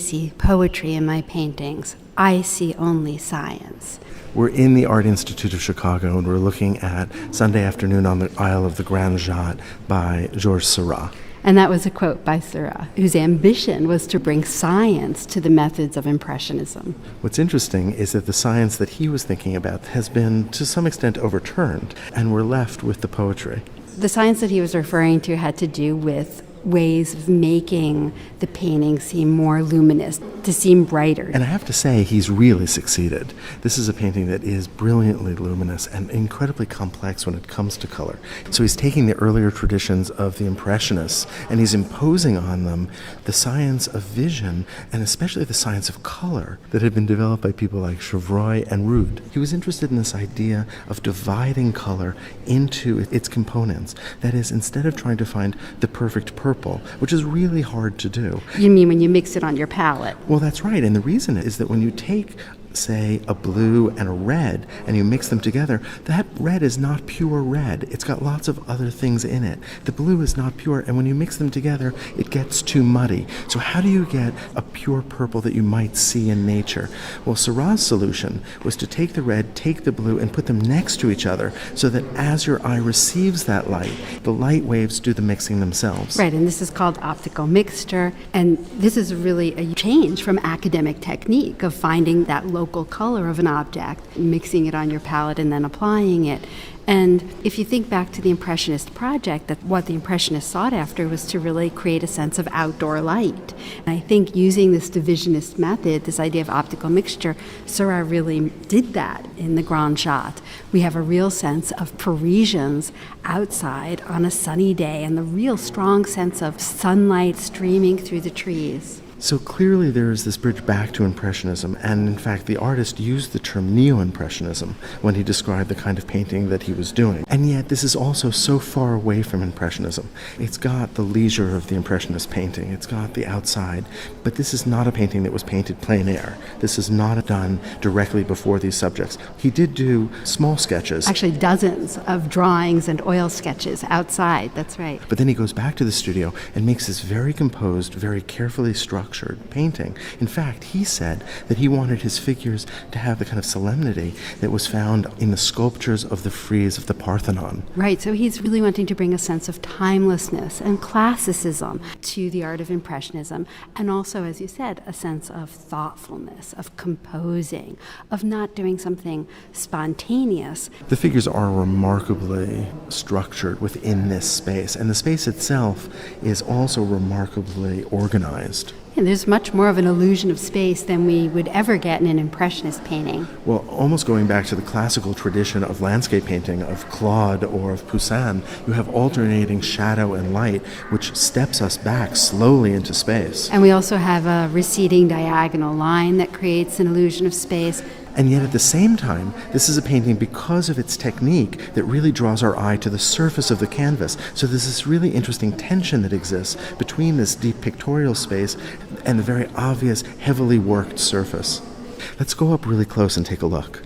see poetry in my paintings. I see only science. We're in the Art Institute of Chicago, and we're looking at Sunday Afternoon on the Isle of the Grande Jatte by Georges Seurat. And that was a quote by Seurat, whose ambition was to bring science to the methods of Impressionism. What's interesting is that the science that he was thinking about has been, to some extent, overturned, and we're left with the poetry. The science that he was referring to had to do with ways of making the painting seem more luminous, to seem brighter. And I have to say, he's really succeeded. This is a painting that is brilliantly luminous and incredibly complex when it comes to color. So he's taking the earlier traditions of the Impressionists and he's imposing on them the science of vision and especially the science of color that had been developed by people like Chevreul and Rude. He was interested in this idea of dividing color into its components. That is, instead of trying to find the perfect purple, which is really hard to do. You mean when you mix it on your palette? Well, that's right. And the reason is that when you take, say, a blue and a red, and you mix them together, that red is not pure red. It's got lots of other things in it. The blue is not pure, and when you mix them together, it gets too muddy. So how do you get a pure purple that you might see in nature? Well, Seurat's solution was to take the red, take the blue, and put them next to each other so that as your eye receives that light, the light waves do the mixing themselves. Right, and this is called optical mixture, and this is really a change from academic technique of finding that local color of an object, mixing it on your palette and then applying it. And if you think back to the Impressionist project, that what the Impressionists sought after was to really create a sense of outdoor light. And I think using this divisionist method, this idea of optical mixture, Seurat really did that in the Grande Jatte. We have a real sense of Parisians outside on a sunny day and the real strong sense of sunlight streaming through the trees. So clearly there is this bridge back to Impressionism, and in fact the artist used the term Neo-Impressionism when he described the kind of painting that he was doing. And yet this is also so far away from Impressionism. It's got the leisure of the Impressionist painting, it's got the outside, but this is not a painting that was painted plein air. This is not done directly before these subjects. He did do small sketches. Actually dozens of drawings and oil sketches outside, that's right. But then he goes back to the studio and makes this very composed, very carefully structured painting. In fact, he said that he wanted his figures to have the kind of solemnity that was found in the sculptures of the frieze of the Parthenon. Right, so he's really wanting to bring a sense of timelessness and classicism to the art of Impressionism, and also, as you said, a sense of thoughtfulness, of composing, of not doing something spontaneous. The figures are remarkably structured within this space, and the space itself is also remarkably organized. And there's much more of an illusion of space than we would ever get in an Impressionist painting. Well, almost going back to the classical tradition of landscape painting, of Claude or of Poussin, you have alternating shadow and light, which steps us back slowly into space. And we also have a receding diagonal line that creates an illusion of space. And yet at the same time, this is a painting, because of its technique, that really draws our eye to the surface of the canvas. So there's this really interesting tension that exists between this deep pictorial space and the very obvious, heavily worked surface. Let's go up really close and take a look.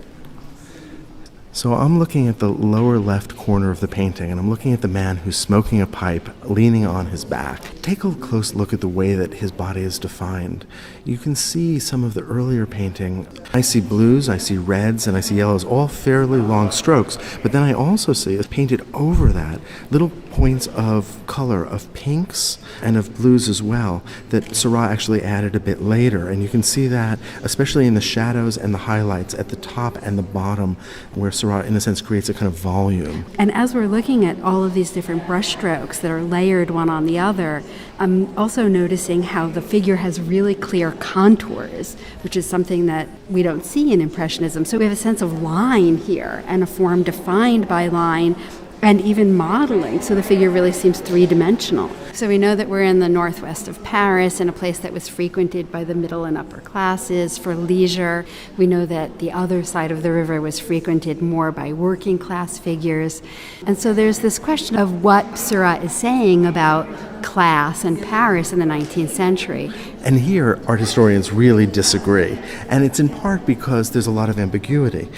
So I'm looking at the lower left corner of the painting, and I'm looking at the man who's smoking a pipe, leaning on his back. Take a close look at the way that his body is defined. You can see some of the earlier painting. I see blues, I see reds, and I see yellows, all fairly long strokes, but then I also see, painted over that, little points of color, of pinks and of blues as well, that Seurat actually added a bit later. And you can see that, especially in the shadows and the highlights at the top and the bottom, where Seurat, in a sense, creates a kind of volume. And as we're looking at all of these different brushstrokes that are layered one on the other, I'm also noticing how the figure has really clear contours, which is something that we don't see in Impressionism. So we have a sense of line here and a form defined by line, and even modeling, so the figure really seems three-dimensional. So we know that we're in the northwest of Paris, in a place that was frequented by the middle and upper classes for leisure. We know that the other side of the river was frequented more by working class figures. And so there's this question of what Seurat is saying about class and Paris in the 19th century. And here, art historians really disagree. And it's in part because there's a lot of ambiguity.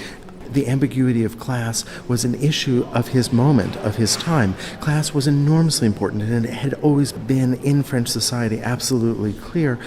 The ambiguity of class was an issue of his moment, of his time. Class was enormously important, and it had always been in French society absolutely clear.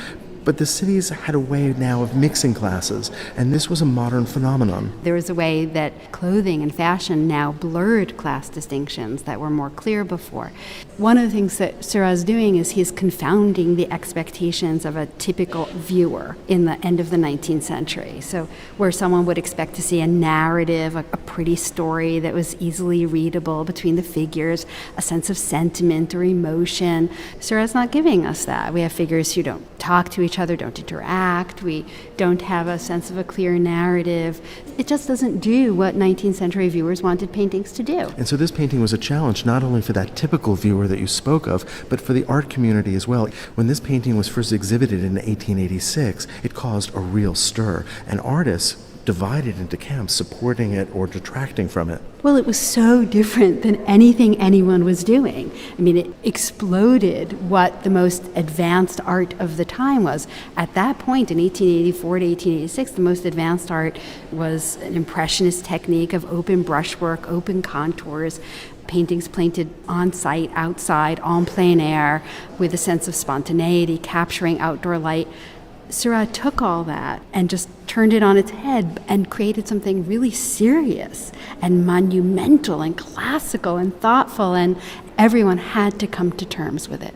But the cities had a way now of mixing classes, and this was a modern phenomenon. There was a way that clothing and fashion now blurred class distinctions that were more clear before. One of the things that Seurat is doing is he's confounding the expectations of a typical viewer in the end of the 19th century. So where someone would expect to see a narrative, a pretty story that was easily readable between the figures, a sense of sentiment or emotion. Seurat's not giving us that. We have figures who don't talk to each other, don't interact. We don't have a sense of a clear narrative. It just doesn't do what 19th century viewers wanted paintings to do. And so this painting was a challenge not only for that typical viewer that you spoke of, but for the art community as well. When this painting was first exhibited in 1886, it caused a real stir, and artists divided into camps supporting it or detracting from it. Well, it was so different than anything anyone was doing. I mean, it exploded what the most advanced art of the time was. At that point, in 1884 to 1886, the most advanced art was an impressionist technique of open brushwork, open contours, paintings painted on site, outside, en plein air, with a sense of spontaneity, capturing outdoor light. Seurat took all that and just turned it on its head and created something really serious and monumental and classical and thoughtful, and everyone had to come to terms with it.